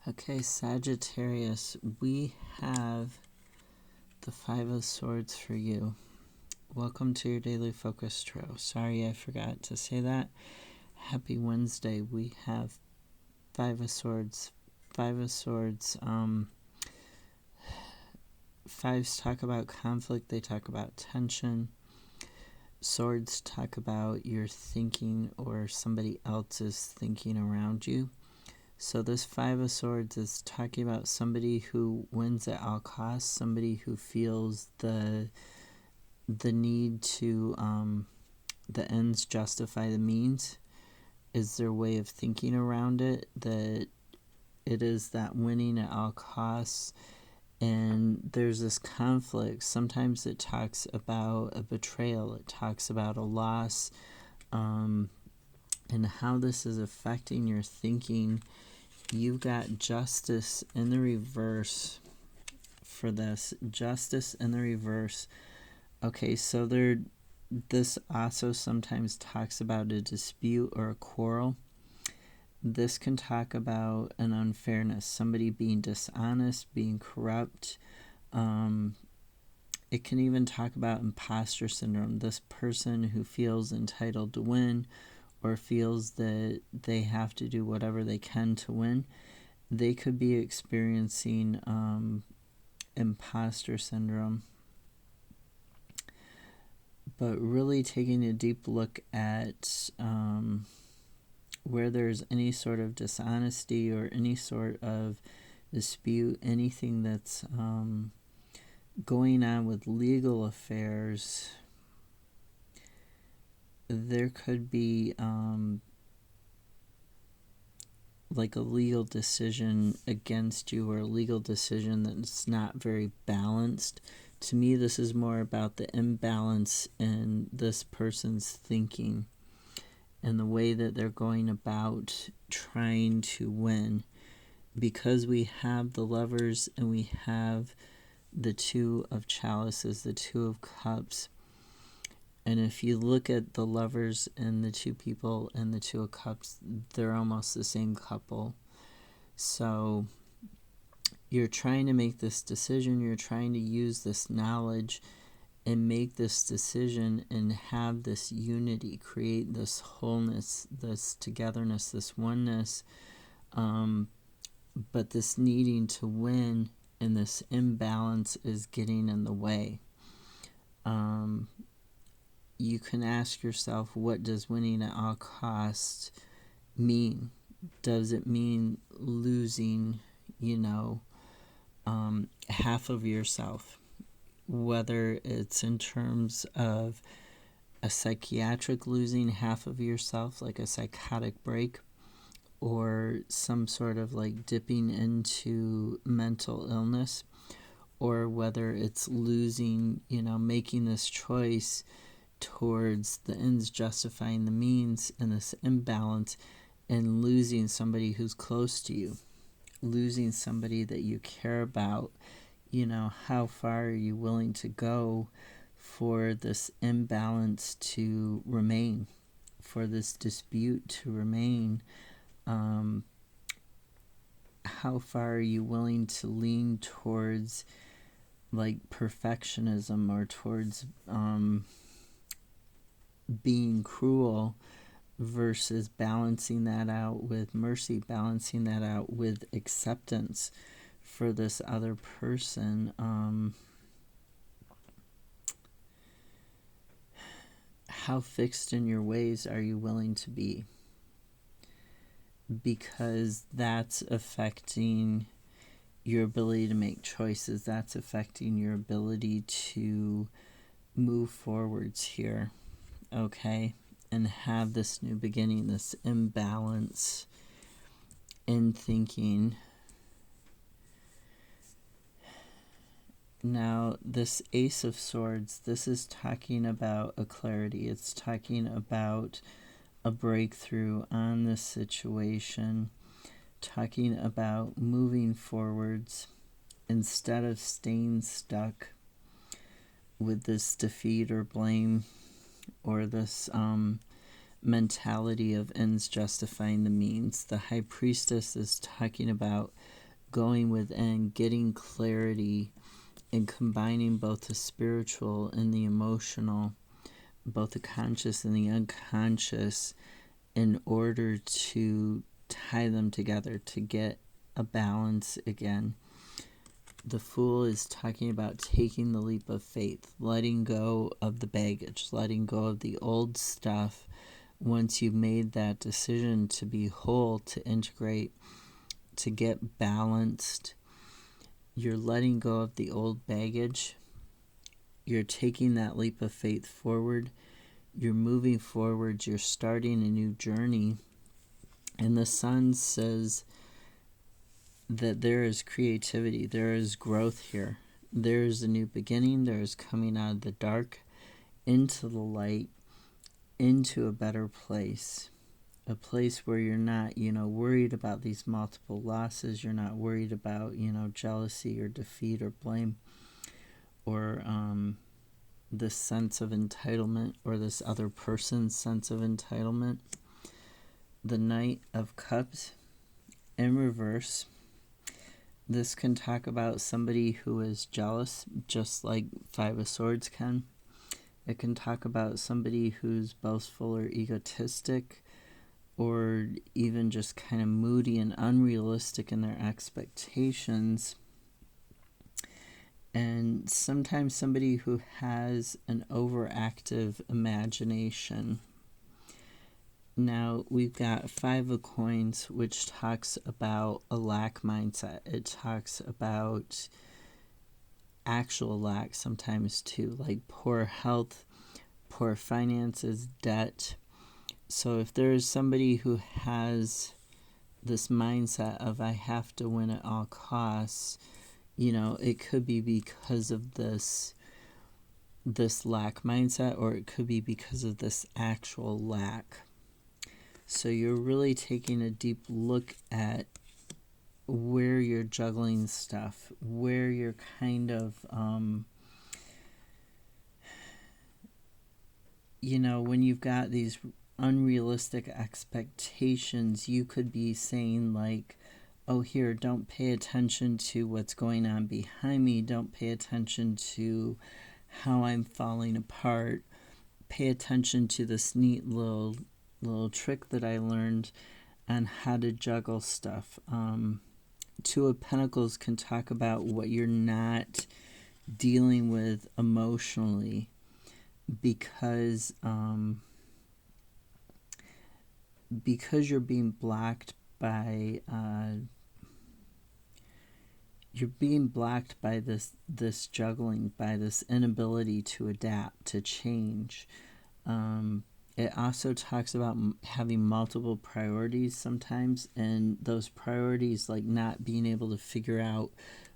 Okay, Sagittarius, we have the Five of Swords for you. Welcome to your daily focus tarot. Sorry I forgot to say that. Happy Wednesday. We have Five of Swords. Five of Swords. Fives talk about conflict. They talk about tension. Swords talk about your thinking or somebody else's thinking around you. So this Five of Swords is talking about somebody who wins at all costs, somebody who feels the need to, the ends justify the means is their way of thinking around it, that it is that winning at all costs. And there's this conflict. Sometimes it talks about a betrayal, it talks about a loss, and how this is affecting your thinking. You've got justice in the reverse for this. Justice in the reverse. Okay, so this also sometimes talks about a dispute or a quarrel. This can talk about an unfairness, somebody being dishonest, being corrupt. It can even talk about imposter syndrome, this person who feels entitled to win or feels that they have to do whatever they can to win. They could be experiencing imposter syndrome. But really taking a deep look at where there's any sort of dishonesty or any sort of dispute, anything that's going on with legal affairs, there could be like a legal decision against you or a legal decision that's not very balanced. To me, this is more about the imbalance in this person's thinking and the way that they're going about trying to win. Because we have the Lovers and we have the Two of Chalices, the Two of Cups. And if you look at the Lovers and the two people and the Two of Cups, they're almost the same couple. So you're trying to make this decision, you're trying to use this knowledge and make this decision and have this unity, create this wholeness, this togetherness, this oneness, but this needing to win and this imbalance is getting in the way. You can ask yourself, what does winning at all costs mean? Does it mean losing, half of yourself? Whether it's in terms of a psychiatric losing half of yourself, like a psychotic break, or some sort of like dipping into mental illness, or whether it's losing, making this choice towards the ends justifying the means and this imbalance, and losing somebody who's close to you, losing somebody that you care about. How far are you willing to go for this imbalance to remain, for this dispute to remain? How far are you willing to lean towards like perfectionism or towards being cruel versus balancing that out with mercy, balancing that out with acceptance for this other person? How fixed in your ways are you willing to be? Because that's affecting your ability to make choices. That's affecting your ability to move forwards here, okay? And have this new beginning, this imbalance in thinking. Now, this Ace of Swords, this is talking about a clarity. It's talking about a breakthrough on this situation, talking about moving forwards instead of staying stuck with this defeat or blame or this mentality of ends justifying the means. The High Priestess is talking about going within, getting clarity, and combining both the spiritual and the emotional, both the conscious and the unconscious, in order to tie them together to get a balance again. The Fool is talking about taking the leap of faith, letting go of the baggage, letting go of the old stuff. Once you've made that decision to be whole, to integrate, to get balanced, you're letting go of the old baggage. You're taking that leap of faith forward. You're moving forward. You're starting a new journey. And the Sun says that there is creativity. There is growth here. There is a new beginning. There is coming out of the dark into the light, into a better place. A place where you're not, worried about these multiple losses. You're not worried about, jealousy or defeat or blame, or this sense of entitlement, or this other person's sense of entitlement. The Knight of Cups in reverse. This can talk about somebody who is jealous, just like Five of Swords can. It can talk about somebody who's boastful or egotistic, or even just kind of moody and unrealistic in their expectations. And sometimes somebody who has an overactive imagination. Now we've got Five of Coins, which talks about a lack mindset. It talks about actual lack sometimes too, like poor health, poor finances, debt. So if there is somebody who has this mindset of I have to win at all costs, it could be because of this lack mindset, or it could be because of this actual lack. So you're really taking a deep look at where you're juggling stuff, where you're kind of, when you've got these unrealistic expectations, you could be saying like, oh, here, don't pay attention to what's going on behind me. Don't pay attention to how I'm falling apart. Pay attention to this neat little trick that I learned on how to juggle stuff. Two of Pentacles can talk about what you're not dealing with emotionally, because you're being blocked by this juggling, by this inability to adapt, to change. It also talks about having multiple priorities sometimes, and those priorities, like not being able to figure out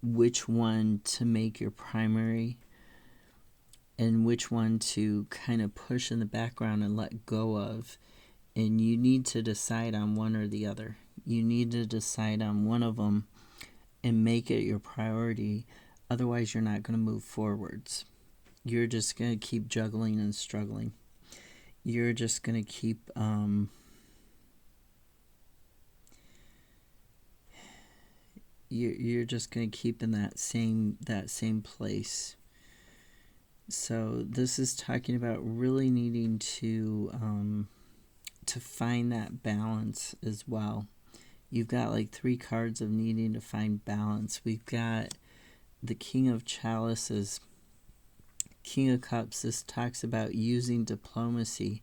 which one to make your primary and which one to kind of push in the background and let go of. And you need to decide on one or the other. You need to decide on one of them and make it your priority. Otherwise, you're not going to move forwards. You're just going to keep juggling and struggling. You're just going to keep you're just going to keep in that same place. So this is talking about really needing to find that balance as well. You've got like 3 cards of needing to find balance. We've got the King of Chalices, King of Cups. This talks about using diplomacy.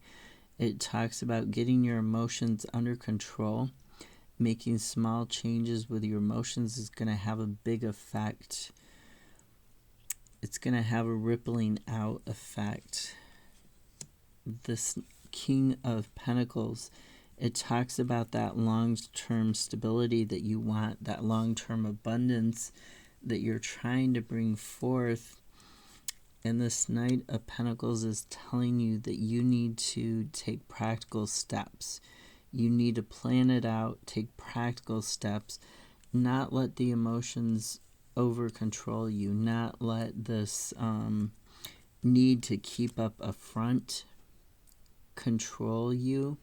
It talks about getting your emotions under control. Making small changes with your emotions is going to have a big effect. It's going to have a rippling out effect. This King of Pentacles, it talks about that long-term stability that you want, that long-term abundance that you're trying to bring forth. And this Knight of Pentacles is telling you that you need to take practical steps. You need to plan it out, take practical steps, not let the emotions over control you, not let this need to keep up a front control you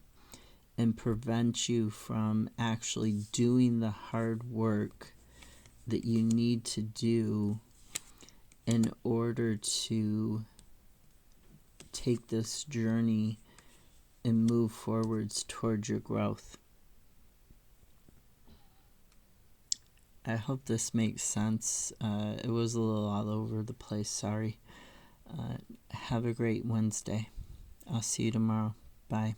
and prevent you from actually doing the hard work that you need to do in order to take this journey and move forwards towards your growth. I hope this makes sense. It was a little all over the place, sorry. Have a great Wednesday. I'll see you tomorrow. Bye.